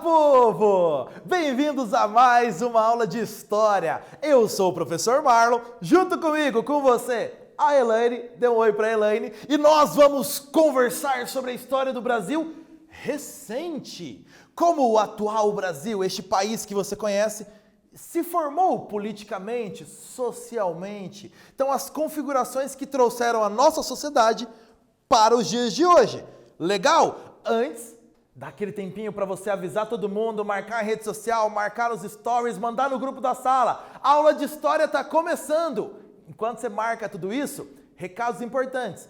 povo! Bem-vindos a mais uma aula de História. Eu sou o professor Marlon, junto comigo, com você, a Elaine. Dê um oi para a Elaine. E nós vamos conversar sobre a história do Brasil recente. Como o atual Brasil, este país que você conhece, se formou politicamente, socialmente. Então, as configurações que trouxeram a nossa sociedade para os dias de hoje. Legal? Antes, dá aquele tempinho para você avisar todo mundo, marcar a rede social, marcar os stories, mandar no grupo da sala. A aula de História está começando. Enquanto você marca tudo isso, recados importantes.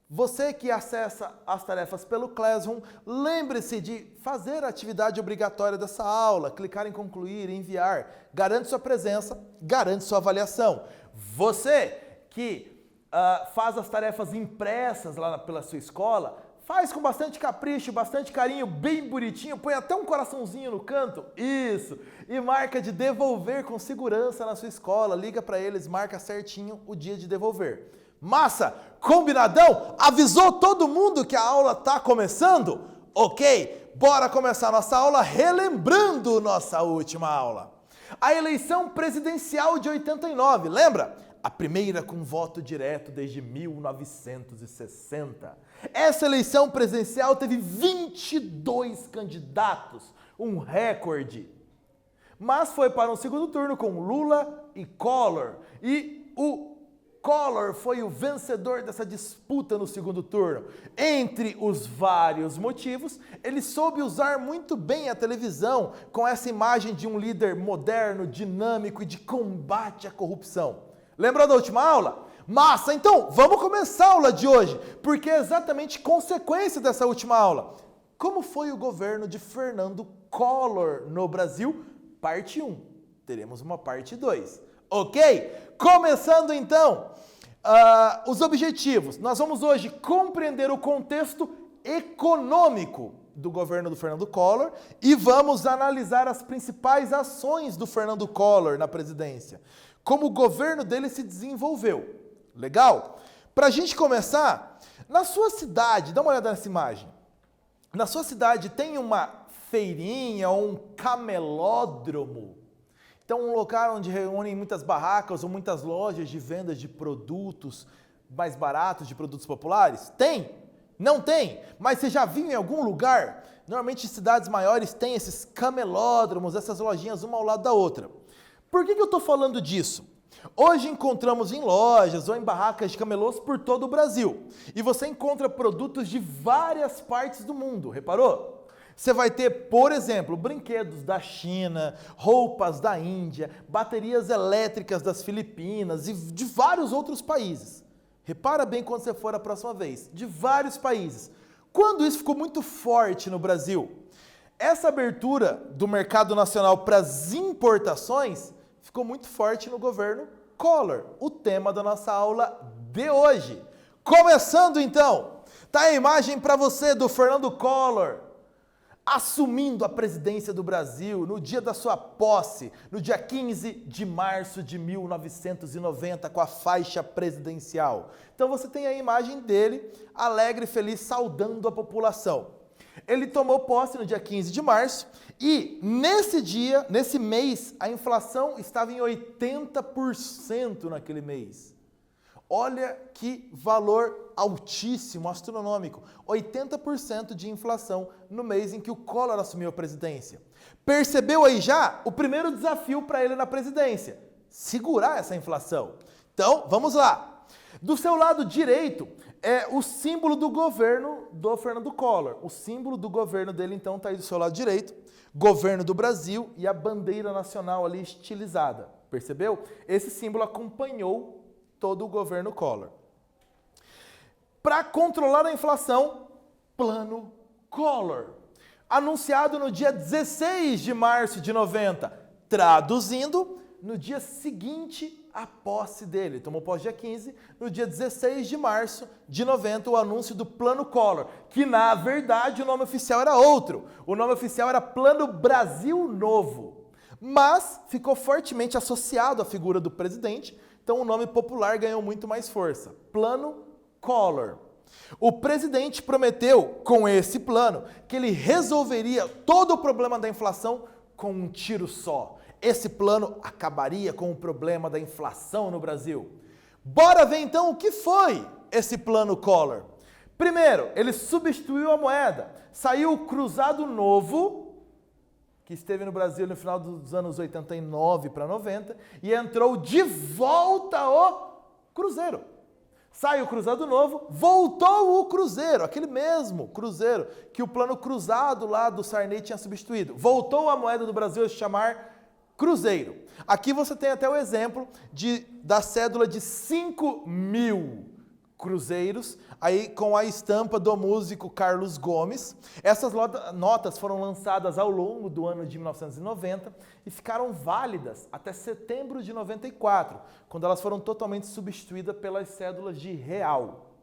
Você que acessa as tarefas pelo Classroom, lembre-se de fazer a atividade obrigatória dessa aula, clicar em concluir, enviar, garante sua presença, garante sua avaliação. Você que faz as tarefas impressas lá pela sua escola, faz com bastante capricho, bastante carinho, bem bonitinho, põe até um coraçãozinho no canto, isso, e marca de devolver com segurança na sua escola, liga para eles, marca certinho o dia de devolver. Massa? Combinadão? Avisou todo mundo que a aula está começando? Ok, bora começar nossa aula relembrando nossa última aula. A eleição presidencial de 89, lembra? A primeira com voto direto desde 1960. Essa eleição presidencial teve 22 candidatos, um recorde. Mas foi para um segundo turno com Lula e Collor. E o Collor foi o vencedor dessa disputa no segundo turno. Entre os vários motivos, ele soube usar muito bem a televisão com essa imagem de um líder moderno, dinâmico e de combate à corrupção. Lembrou da última aula? Massa! Então, vamos começar a aula de hoje, porque é exatamente consequência dessa última aula. Como foi o governo de Fernando Collor no Brasil? Parte 1. Teremos uma parte 2. Ok? Começando então, os objetivos. Nós vamos hoje compreender o contexto econômico do governo do Fernando Collor e vamos analisar as principais ações do Fernando Collor na presidência. Como o governo dele se desenvolveu. Legal? Para a gente começar, na sua cidade, dá uma olhada nessa imagem. Na sua cidade tem uma feirinha ou um camelódromo? Então, um local onde reúnem muitas barracas ou muitas lojas de vendas de produtos mais baratos, de produtos populares? Tem? Não tem? Mas você já viu em algum lugar? Normalmente, em cidades maiores tem esses camelódromos, essas lojinhas uma ao lado da outra. Por que eu estou falando disso? Hoje encontramos em lojas ou em barracas de camelôs por todo o Brasil. E você encontra produtos de várias partes do mundo, reparou? Você vai ter, por exemplo, brinquedos da China, roupas da Índia, baterias elétricas das Filipinas e de vários outros países. Repara bem quando você for a próxima vez, de vários países. Quando isso ficou muito forte no Brasil? Essa abertura do mercado nacional para as importações ficou muito forte no governo Collor, o tema da nossa aula de hoje. Começando então, tá a imagem para você do Fernando Collor, assumindo a presidência do Brasil no dia da sua posse, no dia 15 de março de 1990, com a faixa presidencial. Então você tem a imagem dele, alegre e feliz, saudando a população. Ele tomou posse no dia 15 de março e nesse dia, nesse mês, a inflação estava em 80% naquele mês. Olha que valor altíssimo, astronômico. 80% de inflação no mês em que o Collor assumiu a presidência. Percebeu aí já o primeiro desafio para ele na presidência? Segurar essa inflação. Então, vamos lá. Do seu lado direito é o símbolo do governo do Fernando Collor. O símbolo do governo dele, então, está aí do seu lado direito. Governo do Brasil e a bandeira nacional ali estilizada. Percebeu? Esse símbolo acompanhou todo o governo Collor. Para controlar a inflação, Plano Collor. Anunciado no dia 16 de março de 90. Traduzindo, no dia seguinte à posse dele. Tomou posse dia 15, no dia 16 de março de 90, o anúncio do Plano Collor, que na verdade o nome oficial era outro. O nome oficial era Plano Brasil Novo, mas ficou fortemente associado à figura do presidente, então o nome popular ganhou muito mais força. Plano Collor. O presidente prometeu, com esse plano, que ele resolveria todo o problema da inflação com um tiro só. Esse plano acabaria com o problema da inflação no Brasil. Bora ver então o que foi esse plano Collor. Primeiro, ele substituiu a moeda. Saiu o cruzado novo, que esteve no Brasil no final dos anos 89 para 90, e entrou de volta o cruzeiro. Sai o cruzado novo, voltou o cruzeiro, aquele mesmo cruzeiro que o plano cruzado lá do Sarney tinha substituído. Voltou a moeda do Brasil a se chamar cruzeiro. Aqui você tem até o exemplo da cédula de 5.000 cruzeiros, aí com a estampa do músico Carlos Gomes. Essas notas foram lançadas ao longo do ano de 1990 e ficaram válidas até setembro de 94, quando elas foram totalmente substituídas pelas cédulas de real.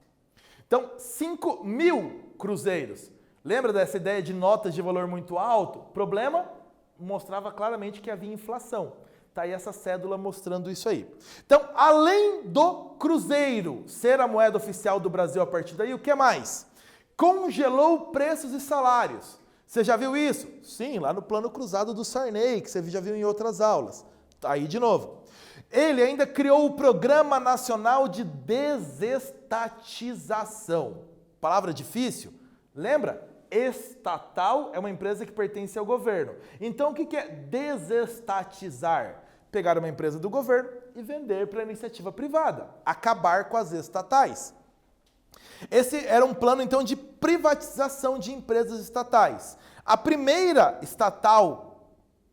Então, 5.000 cruzeiros. Lembra dessa ideia de notas de valor muito alto? Problema? Mostrava claramente que havia inflação. Tá aí essa cédula mostrando isso aí. Então, além do cruzeiro ser a moeda oficial do Brasil a partir daí, o que mais? Congelou preços e salários. Você já viu isso? Sim, lá no plano cruzado do Sarney, que você já viu em outras aulas. Tá aí de novo. Ele ainda criou o Programa Nacional de Desestatização. Palavra difícil? Lembra? Estatal é uma empresa que pertence ao governo. Então, o que é desestatizar? Pegar uma empresa do governo e vender para a iniciativa privada. Acabar com as estatais. Esse era um plano, então, de privatização de empresas estatais. A primeira estatal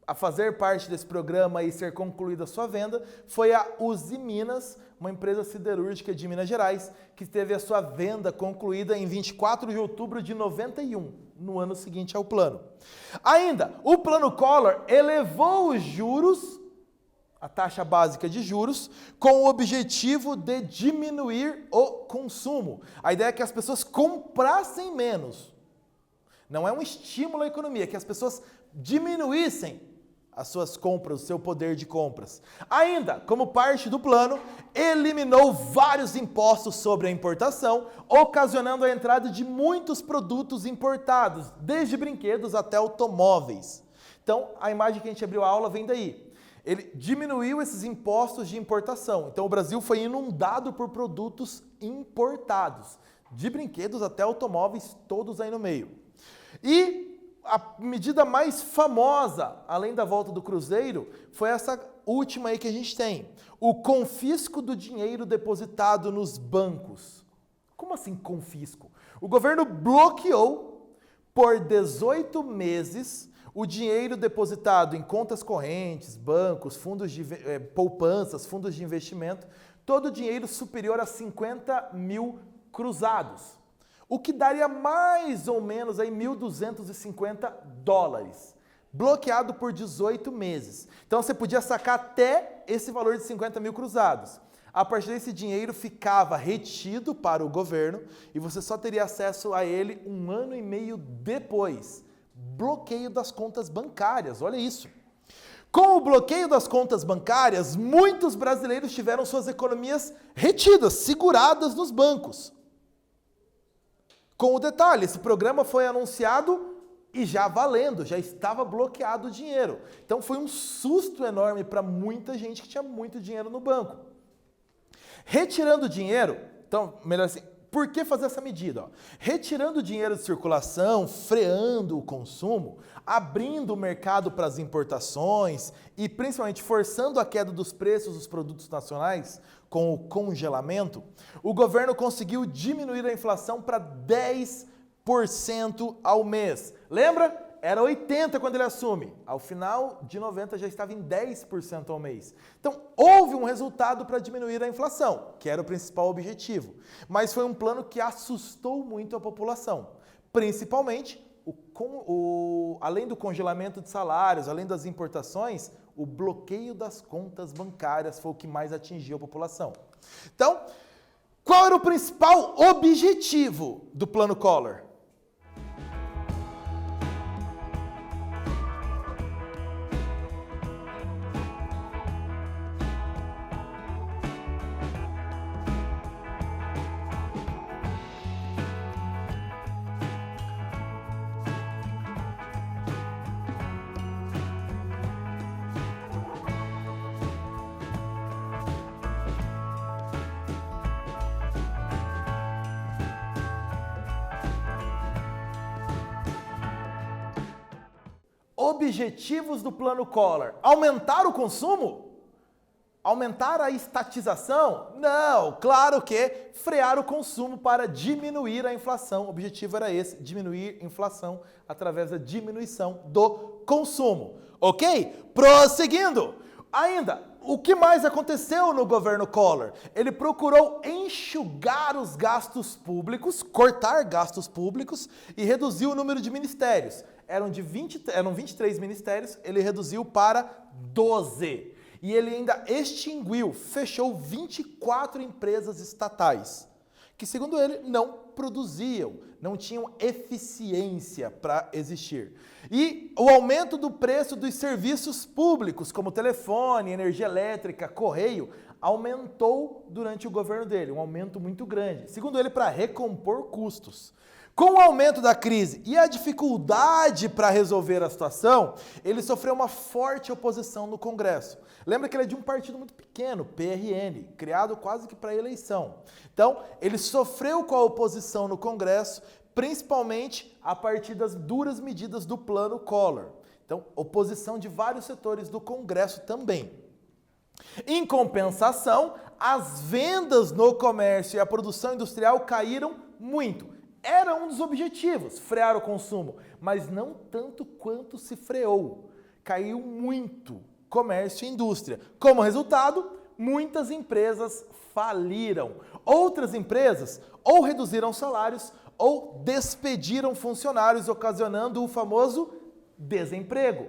a fazer parte desse programa e ser concluída a sua venda foi a Uzi Minas, uma empresa siderúrgica de Minas Gerais, que teve a sua venda concluída em 24 de outubro de 91, no ano seguinte ao plano. Ainda, o plano Collor elevou os juros, a taxa básica de juros, com o objetivo de diminuir o consumo. A ideia é que as pessoas comprassem menos. Não é um estímulo à economia, é que as pessoas diminuíssem as suas compras, o seu poder de compras. Ainda, como parte do plano, eliminou vários impostos sobre a importação, ocasionando a entrada de muitos produtos importados, desde brinquedos até automóveis. Então, a imagem que a gente abriu a aula vem daí. Ele diminuiu esses impostos de importação. Então, o Brasil foi inundado por produtos importados, de brinquedos até automóveis, todos aí no meio. E a medida mais famosa, além da volta do cruzeiro, foi essa última aí que a gente tem. O confisco do dinheiro depositado nos bancos. Como assim confisco? O governo bloqueou por 18 meses o dinheiro depositado em contas correntes, bancos, fundos de poupanças, fundos de investimento, todo o dinheiro superior a 50.000 cruzados. O que daria mais ou menos aí $1.250, bloqueado por 18 meses. Então você podia sacar até esse valor de 50.000 cruzados. A partir desse dinheiro ficava retido para o governo e você só teria acesso a ele 1 ano e meio depois. Bloqueio das contas bancárias, olha isso. Com o bloqueio das contas bancárias, muitos brasileiros tiveram suas economias retidas, seguradas nos bancos. Com o detalhe, esse programa foi anunciado e já valendo, já estava bloqueado o dinheiro. Então foi um susto enorme para muita gente que tinha muito dinheiro no banco. Retirando o dinheiro, então, melhor assim, por que fazer essa medida? Retirando o dinheiro de circulação, freando o consumo, abrindo o mercado para as importações e principalmente forçando a queda dos preços dos produtos nacionais com o congelamento, o governo conseguiu diminuir a inflação para 10% ao mês. Lembra? Era 80% quando ele assume. Ao final de 90 já estava em 10% ao mês. Então, houve um resultado para diminuir a inflação, que era o principal objetivo. Mas foi um plano que assustou muito a população. Principalmente, além do congelamento de salários, além das importações, o bloqueio das contas bancárias foi o que mais atingiu a população. Então, qual era o principal objetivo do Plano Collor? objetivos do Plano Collor? Aumentar o consumo? Aumentar a estatização? Não, claro que frear o consumo para diminuir a inflação. O objetivo era esse, diminuir a inflação através da diminuição do consumo. Ok? Prosseguindo. Ainda, o que mais aconteceu no governo Collor? Ele procurou enxugar os gastos públicos, cortar gastos públicos e reduzir o número de ministérios. Eram 23 ministérios, ele reduziu para 12. E ele ainda extinguiu, fechou 24 empresas estatais, que segundo ele não produziam, não tinham eficiência para existir. E o aumento do preço dos serviços públicos, como telefone, energia elétrica, correio, aumentou durante o governo dele, um aumento muito grande. Segundo ele, para recompor custos. Com o aumento da crise e a dificuldade para resolver a situação, ele sofreu uma forte oposição no Congresso. Lembra que ele é de um partido muito pequeno, PRN, criado quase que para eleição. Então, ele sofreu com a oposição no Congresso, principalmente a partir das duras medidas do Plano Collor. Então, oposição de vários setores do Congresso também. Em compensação, as vendas no comércio e a produção industrial caíram muito. Era um dos objetivos, frear o consumo, mas não tanto quanto se freou. Caiu muito comércio e indústria. Como resultado, muitas empresas faliram. Outras empresas ou reduziram salários ou despediram funcionários, ocasionando o famoso desemprego.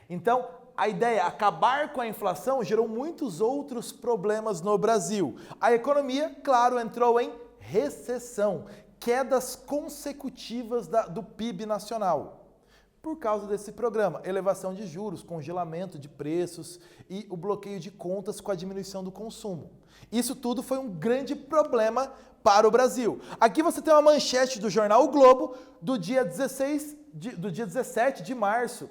Então, a ideia, acabar com a inflação, gerou muitos outros problemas no Brasil. A economia, claro, entrou em recessão, quedas consecutivas do PIB nacional. Por causa desse programa, elevação de juros, congelamento de preços e o bloqueio de contas com a diminuição do consumo. Isso tudo foi um grande problema para o Brasil. Aqui você tem uma manchete do jornal O Globo do dia 17 de março,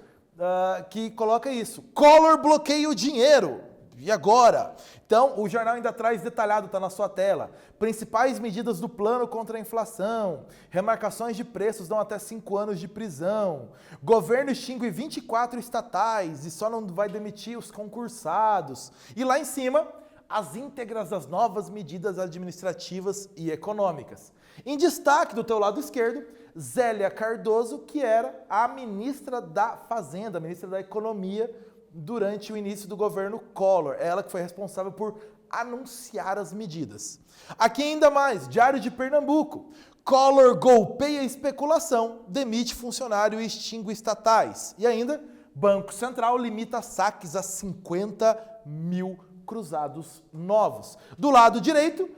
que coloca isso. Collor bloqueia o dinheiro. E agora? Então, o jornal ainda traz detalhado, está na sua tela. Principais medidas do plano contra a inflação. Remarcações de preços dão até 5 anos de prisão. Governo extingue 24 estatais e só não vai demitir os concursados. E lá em cima, as íntegras das novas medidas administrativas e econômicas. Em destaque do teu lado esquerdo, Zélia Cardoso, que era a ministra da Fazenda, a ministra da Economia, durante o início do governo Collor. É ela que foi responsável por anunciar as medidas. Aqui ainda mais, Diário de Pernambuco. Collor golpeia a especulação, demite funcionário e extingue estatais. E ainda, Banco Central limita saques a 50 mil cruzados novos. Do lado direito,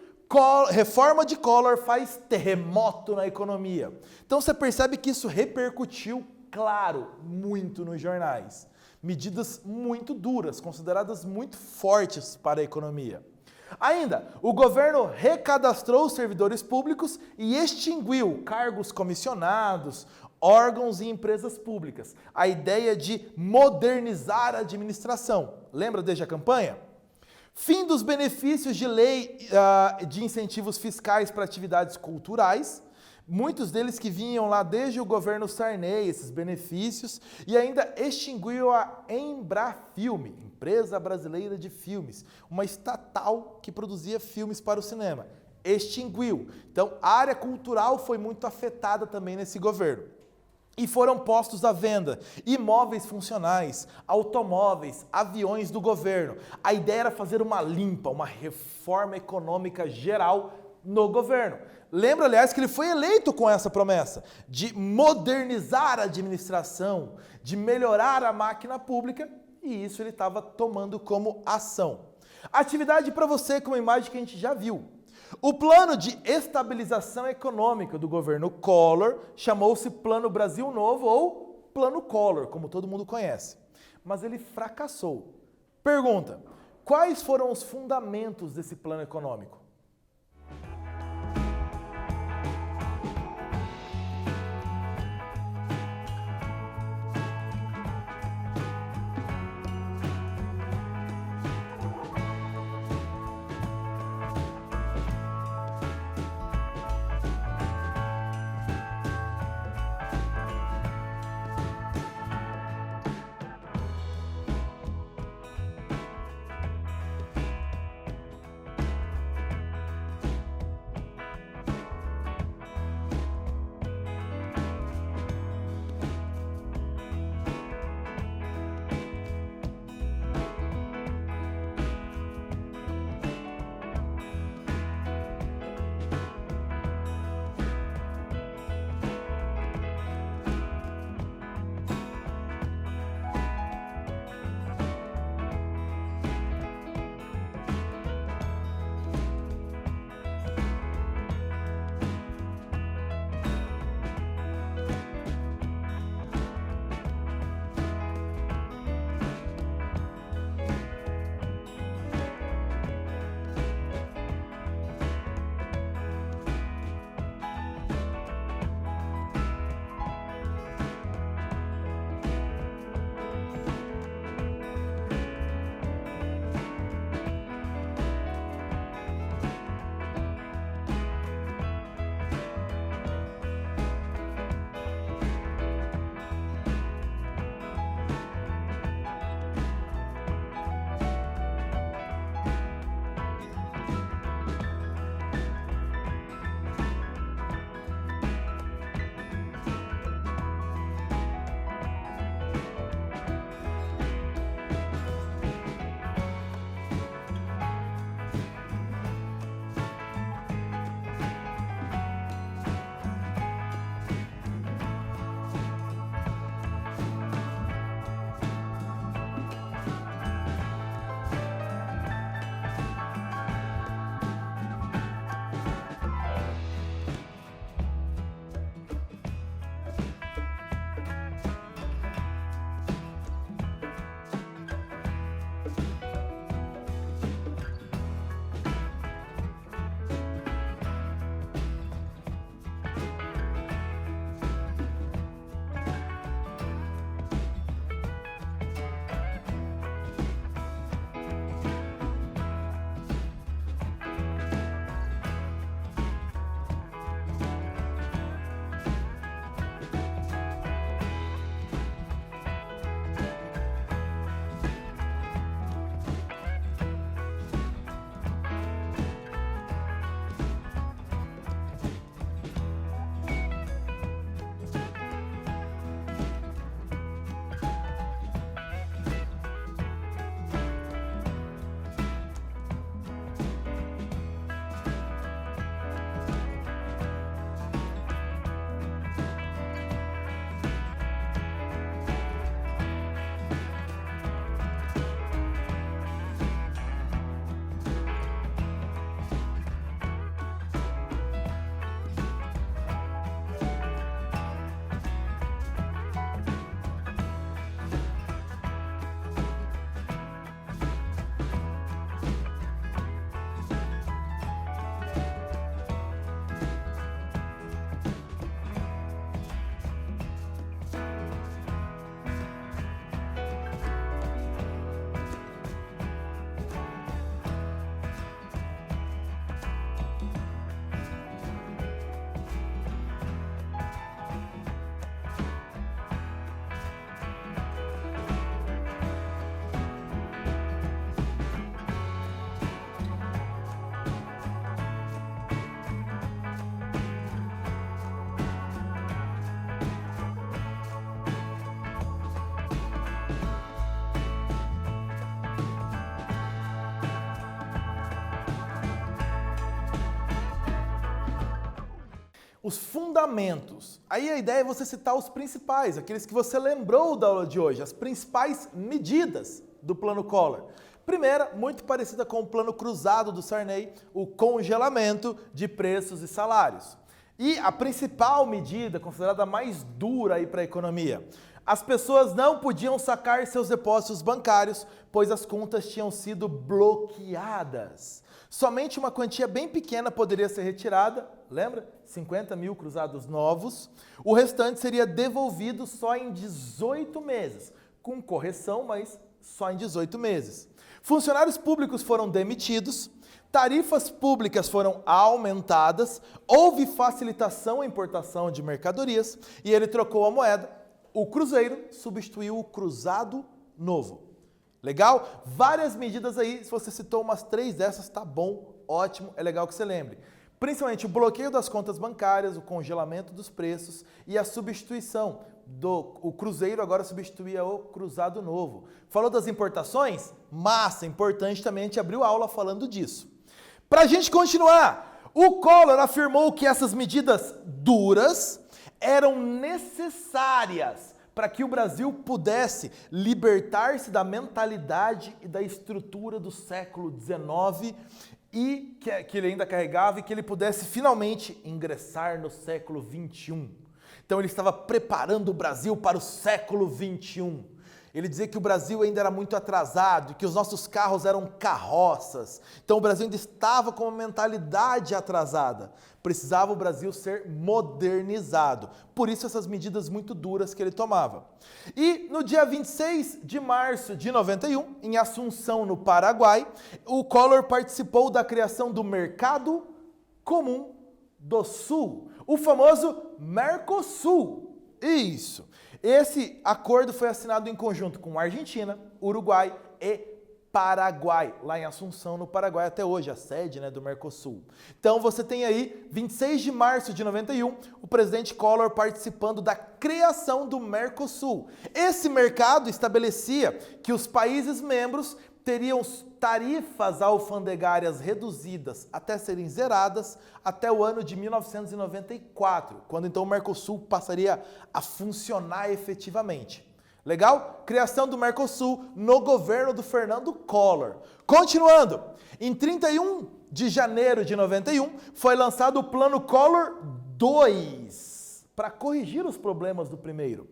reforma de Collor faz terremoto na economia. Então você percebe que isso repercutiu, claro, muito nos jornais. Medidas muito duras, consideradas muito fortes para a economia. Ainda, o governo recadastrou os servidores públicos e extinguiu cargos comissionados, órgãos e empresas públicas. A ideia de modernizar a administração. Lembra desde a campanha? Fim dos benefícios de lei de incentivos fiscais para atividades culturais. Muitos deles que vinham lá desde o governo Sarney, esses benefícios, e ainda extinguiu a Embrafilme, Empresa Brasileira de Filmes, uma estatal que produzia filmes para o cinema. Extinguiu. Então, a área cultural foi muito afetada também nesse governo. E foram postos à venda imóveis funcionais, automóveis, aviões do governo. A ideia era fazer uma limpa, uma reforma econômica geral no governo. Lembra, aliás, que ele foi eleito com essa promessa de modernizar a administração, de melhorar a máquina pública, e isso ele estava tomando como ação. Atividade para você com uma imagem que a gente já viu. O plano de estabilização econômica do governo Collor chamou-se Plano Brasil Novo ou Plano Collor, como todo mundo conhece. Mas ele fracassou. Pergunta: quais foram os fundamentos desse plano econômico? os fundamentos. Aí a ideia é você citar os principais, aqueles que você lembrou da aula de hoje, as principais medidas do Plano Collor. Primeira, muito parecida com o Plano Cruzado do Sarney, o congelamento de preços e salários. E a principal medida, considerada a mais dura aí para a economia, as pessoas não podiam sacar seus depósitos bancários, pois as contas tinham sido bloqueadas. Somente uma quantia bem pequena poderia ser retirada, lembra? 50 mil cruzados novos. O restante seria devolvido só em 18 meses, com correção, mas só em 18 meses. Funcionários públicos foram demitidos, tarifas públicas foram aumentadas, houve facilitação à importação de mercadorias e ele trocou a moeda. O cruzeiro substituiu o cruzado novo. Legal? Várias medidas aí, se você citou umas 3 dessas, tá bom, ótimo, é legal que você lembre. Principalmente o bloqueio das contas bancárias, o congelamento dos preços e a substituição o cruzeiro agora substituía o cruzado novo. Falou das importações? Massa, importante também, a gente abriu aula falando disso. Para a gente continuar, o Collor afirmou que essas medidas duras eram necessárias para que o Brasil pudesse libertar-se da mentalidade e da estrutura do século XIX e que ele ainda carregava e que ele pudesse finalmente ingressar no século XXI. Então ele estava preparando o Brasil para o século XXI. Ele dizia que o Brasil ainda era muito atrasado, que os nossos carros eram carroças. Então o Brasil ainda estava com uma mentalidade atrasada. Precisava o Brasil ser modernizado. Por isso essas medidas muito duras que ele tomava. E no dia 26 de março de 91, em Assunção, no Paraguai, o Collor participou da criação do Mercado Comum do Sul, o famoso Mercosul. Isso. Esse acordo foi assinado em conjunto com Argentina, Uruguai e Paraguai, lá em Assunção, no Paraguai, até hoje, a sede, do Mercosul. Então você tem aí, 26 de março de 91, o presidente Collor participando da criação do Mercosul. Esse mercado estabelecia que os países membros teriam tarifas alfandegárias reduzidas até serem zeradas até o ano de 1994, quando então o Mercosul passaria a funcionar efetivamente. Legal? Criação do Mercosul no governo do Fernando Collor. Continuando, em 31 de janeiro de 91 foi lançado o Plano Collor II para corrigir os problemas do primeiro,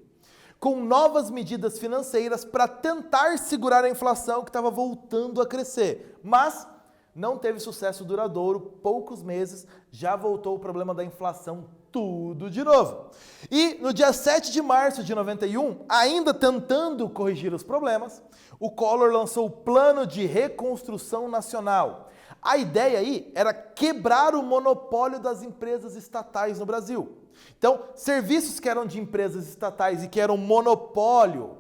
com novas medidas financeiras para tentar segurar a inflação que estava voltando a crescer. Mas não teve sucesso duradouro, poucos meses, já voltou o problema da inflação tudo de novo. E no dia 7 de março de 91, ainda tentando corrigir os problemas, o Collor lançou o Plano de Reconstrução Nacional. A ideia aí era quebrar o monopólio das empresas estatais no Brasil. Então, serviços que eram de empresas estatais e que eram monopólio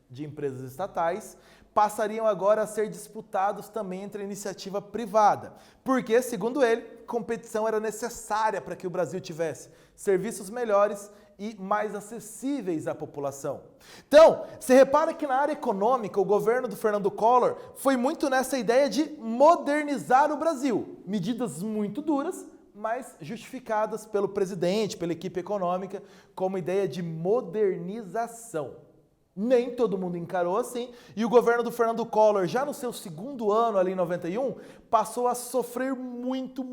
de empresas estatais, passariam agora a ser disputados também entre a iniciativa privada. Porque, segundo ele, competição era necessária para que o Brasil tivesse serviços melhores e mais acessíveis à população. Então, você repara que na área econômica, o governo do Fernando Collor foi muito nessa ideia de modernizar o Brasil. Medidas muito duras, mas justificadas pelo presidente, pela equipe econômica, como ideia de modernização. Nem todo mundo encarou assim, e o governo do Fernando Collor, já no seu segundo ano, ali em 91, passou a sofrer muito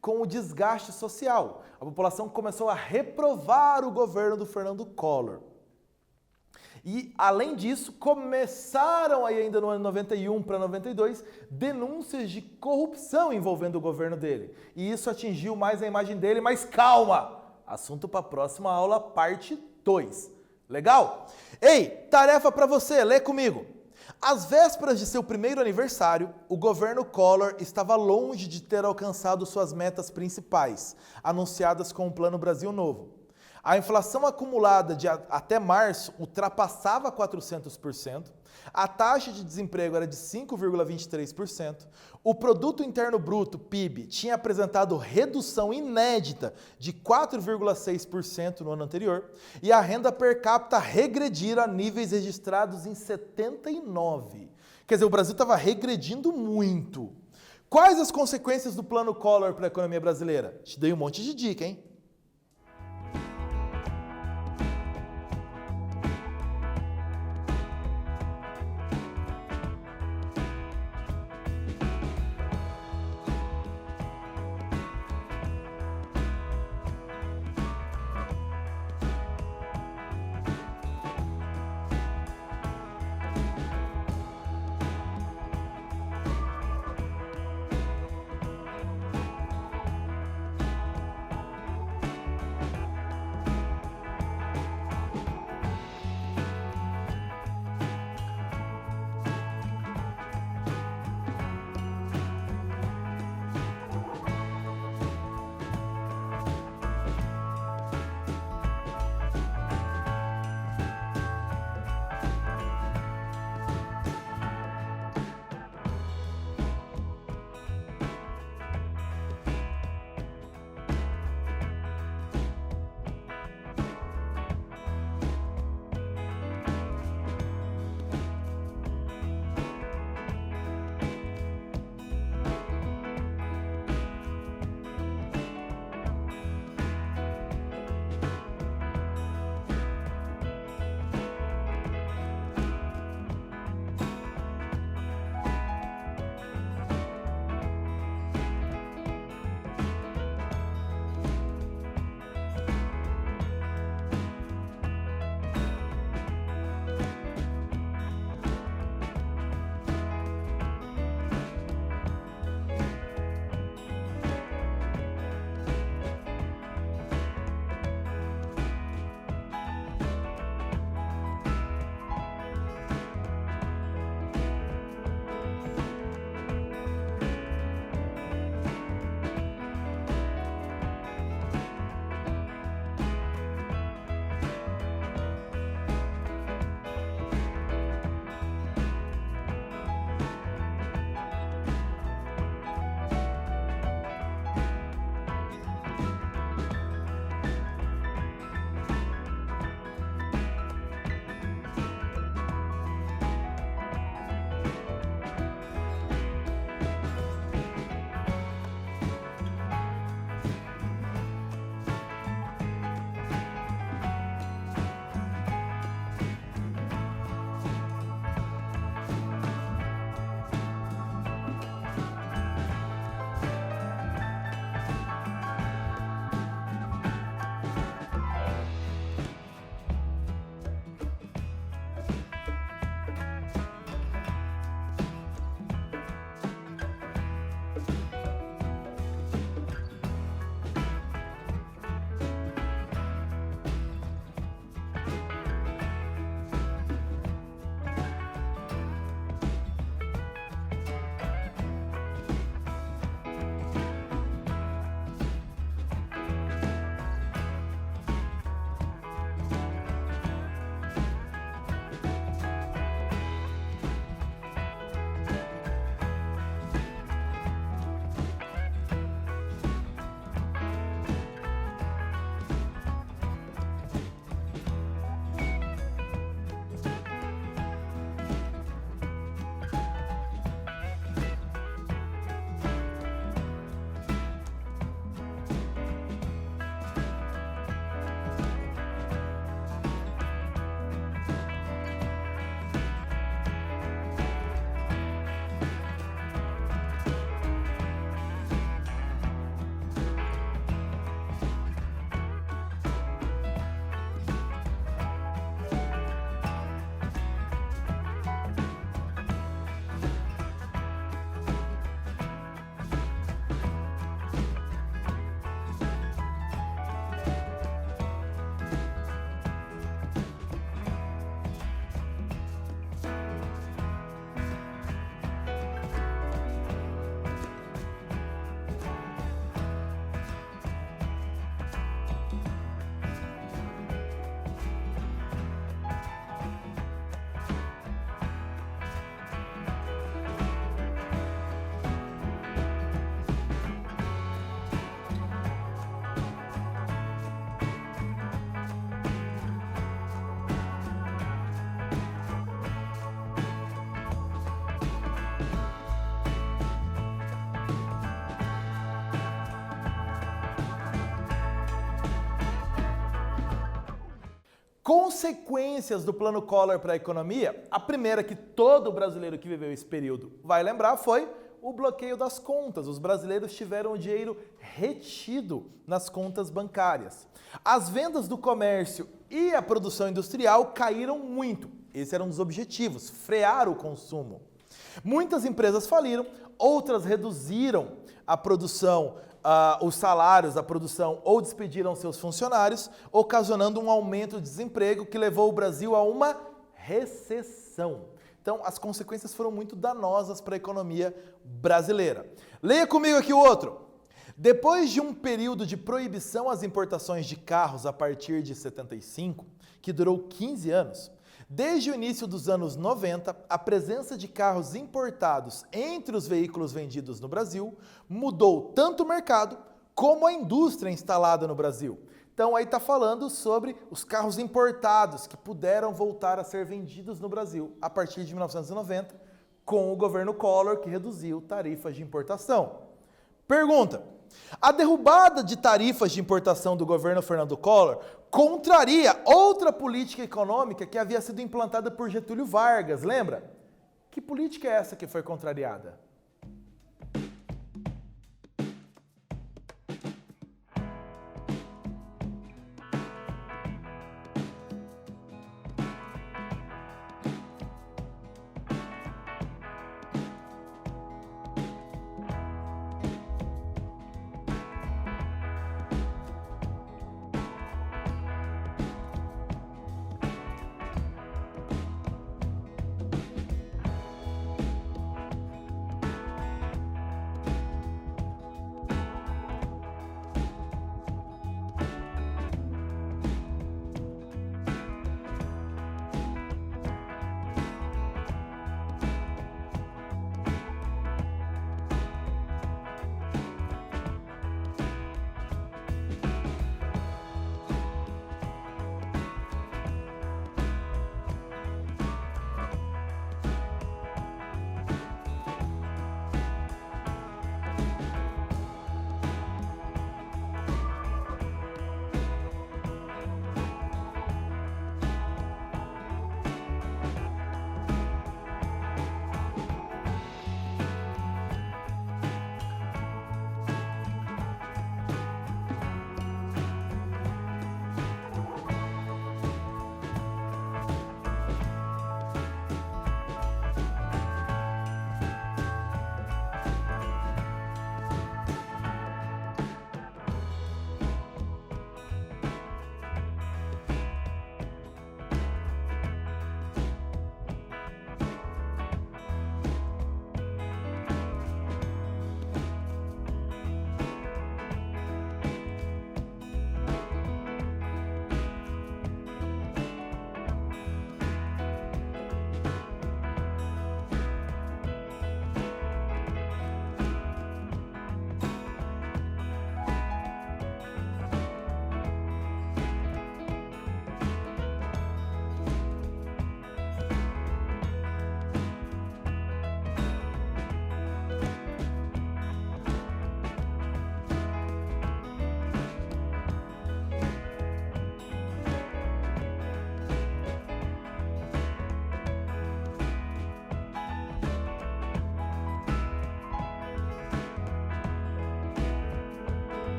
com o desgaste social. A população começou a reprovar o governo do Fernando Collor. E, além disso, começaram aí ainda no ano 91 para 92 denúncias de corrupção envolvendo o governo dele. E isso atingiu mais a imagem dele, mas calma! Assunto para a próxima aula, parte 2. Legal? Ei, tarefa para você, lê comigo. Às vésperas de seu primeiro aniversário, o governo Collor estava longe de ter alcançado suas metas principais, anunciadas com o Plano Brasil Novo. A inflação acumulada até março ultrapassava 400%, a taxa de desemprego era de 5,23%, o Produto Interno Bruto, PIB, tinha apresentado redução inédita de 4,6% no ano anterior e a renda per capita regredira a níveis registrados em 79. Quer dizer, o Brasil estava regredindo muito. Quais as consequências do plano Collor para a economia brasileira? Te dei um monte de dica, hein? Consequências do plano Collor para a economia, a primeira que todo brasileiro que viveu esse período vai lembrar foi o bloqueio das contas. Os brasileiros tiveram o dinheiro retido nas contas bancárias. As vendas do comércio e a produção industrial caíram muito. Esse era um dos objetivos, frear o consumo. Muitas empresas faliram, outras reduziram a produção, os salários da produção ou despediram seus funcionários, ocasionando um aumento de desemprego que levou o Brasil a uma recessão. Então, as consequências foram muito danosas para a economia brasileira. Leia comigo aqui o outro. Depois de um período de proibição às importações de carros a partir de 75, que durou 15 anos, desde o início dos anos 90, a presença de carros importados entre os veículos vendidos no Brasil mudou tanto o mercado como a indústria instalada no Brasil. Então aí está falando sobre os carros importados que puderam voltar a ser vendidos no Brasil a partir de 1990, com o governo Collor, que reduziu tarifas de importação. Pergunta: a derrubada de tarifas de importação do governo Fernando Collor contraria outra política econômica que havia sido implantada por Getúlio Vargas, lembra? Que política é essa que foi contrariada?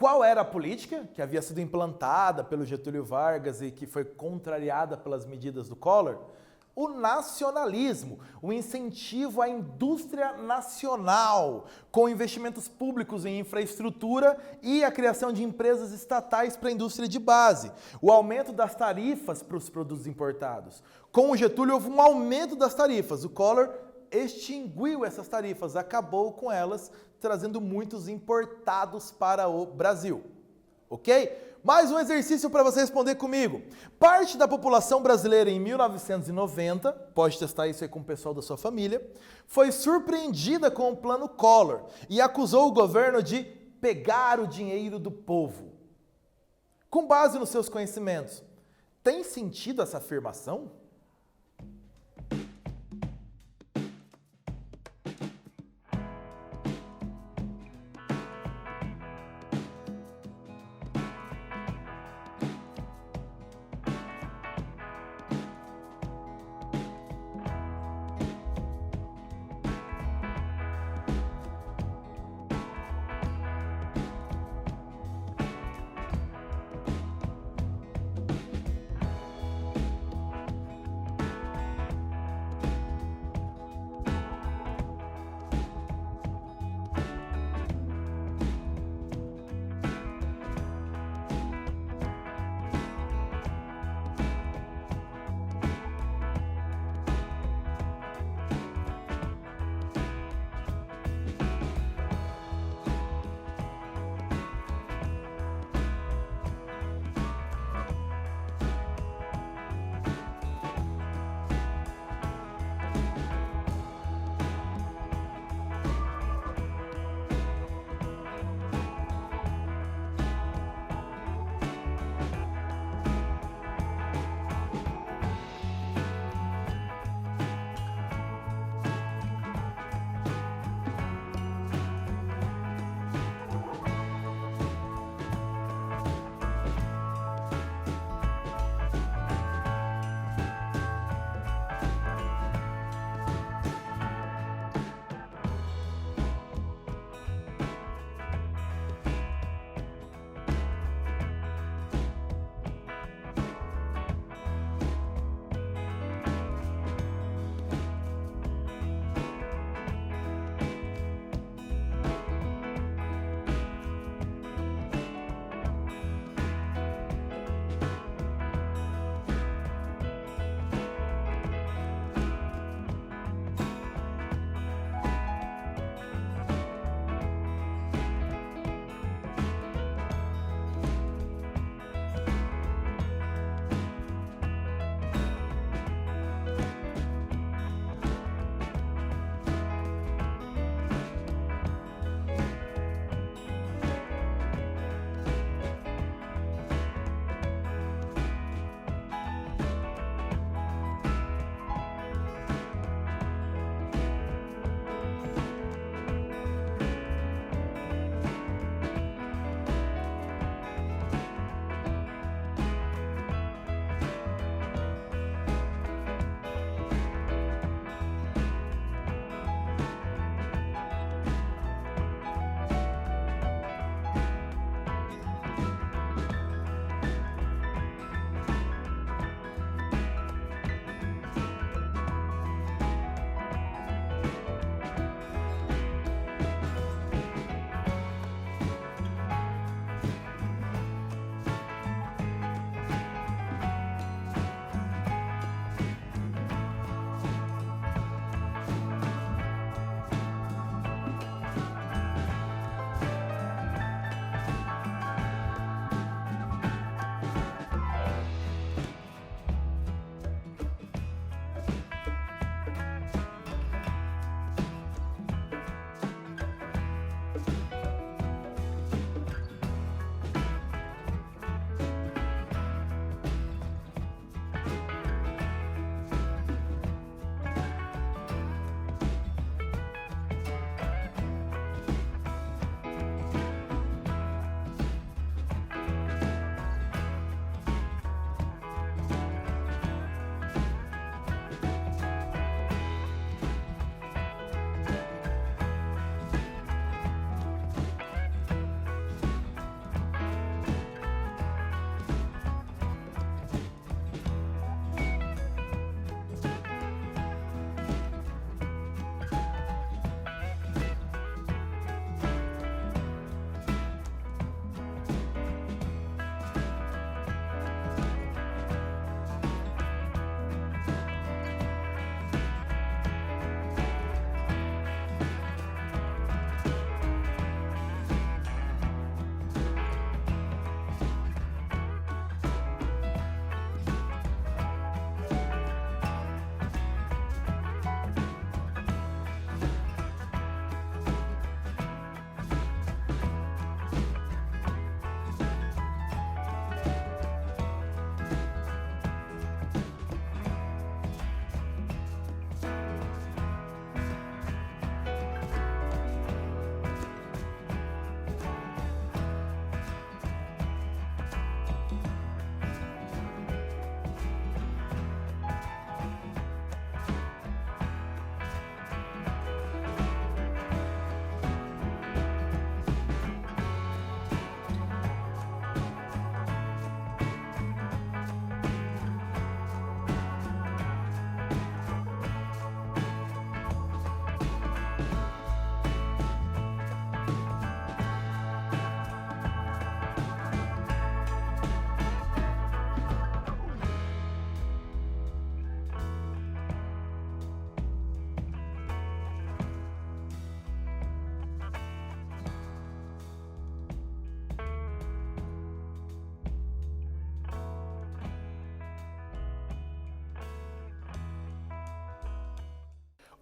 qual era a política que havia sido implantada pelo Getúlio Vargas e que foi contrariada pelas medidas do Collor? O nacionalismo, o incentivo à indústria nacional, com investimentos públicos em infraestrutura e a criação de empresas estatais para a indústria de base. O aumento das tarifas para os produtos importados. Com o Getúlio houve um aumento das tarifas. O Collor extinguiu essas tarifas, acabou com elas, trazendo muitos importados para o Brasil. Ok? Mais um exercício para você responder comigo. Parte da população brasileira em 1990, pode testar isso aí com o pessoal da sua família, foi surpreendida com o plano Collor e acusou o governo de pegar o dinheiro do povo. Com base nos seus conhecimentos, tem sentido essa afirmação?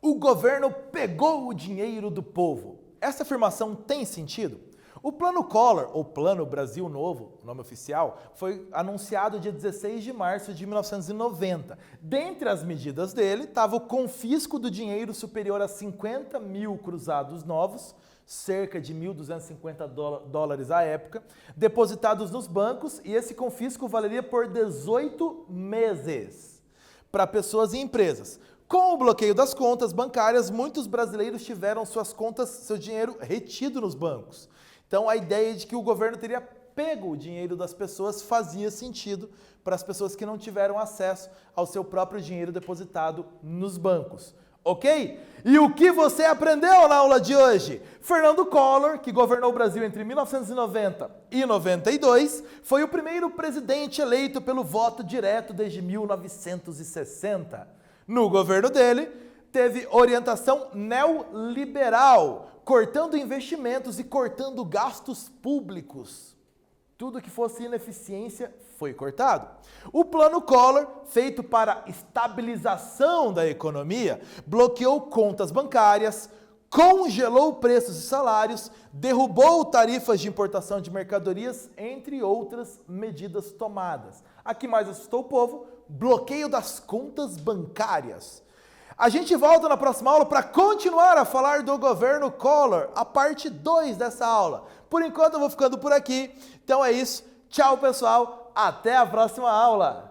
O governo pegou o dinheiro do povo. Essa afirmação tem sentido? O Plano Collor, ou Plano Brasil Novo, o nome oficial, foi anunciado dia 16 de março de 1990. Dentre as medidas dele estava o confisco do dinheiro superior a 50 mil cruzados novos, cerca de 1.250 dólares à época, depositados nos bancos, e esse confisco valeria por 18 meses para pessoas e empresas. Com o bloqueio das contas bancárias, muitos brasileiros tiveram seu dinheiro retido nos bancos. Então, a ideia de que o governo teria pego o dinheiro das pessoas fazia sentido para as pessoas que não tiveram acesso ao seu próprio dinheiro depositado nos bancos. Ok? E o que você aprendeu na aula de hoje? Fernando Collor, que governou o Brasil entre 1990 e 92, foi o primeiro presidente eleito pelo voto direto desde 1960. No governo dele, teve orientação neoliberal, cortando investimentos e cortando gastos públicos. Tudo que fosse ineficiência foi cortado. O Plano Collor, feito para estabilização da economia, bloqueou contas bancárias, congelou preços e salários, derrubou tarifas de importação de mercadorias, entre outras medidas tomadas. A que mais assustou o povo? Bloqueio das contas bancárias. A gente volta na próxima aula para continuar a falar do governo Collor, a parte 2 dessa aula. Por enquanto eu vou ficando por aqui. Então é isso. Tchau, pessoal. Até a próxima aula.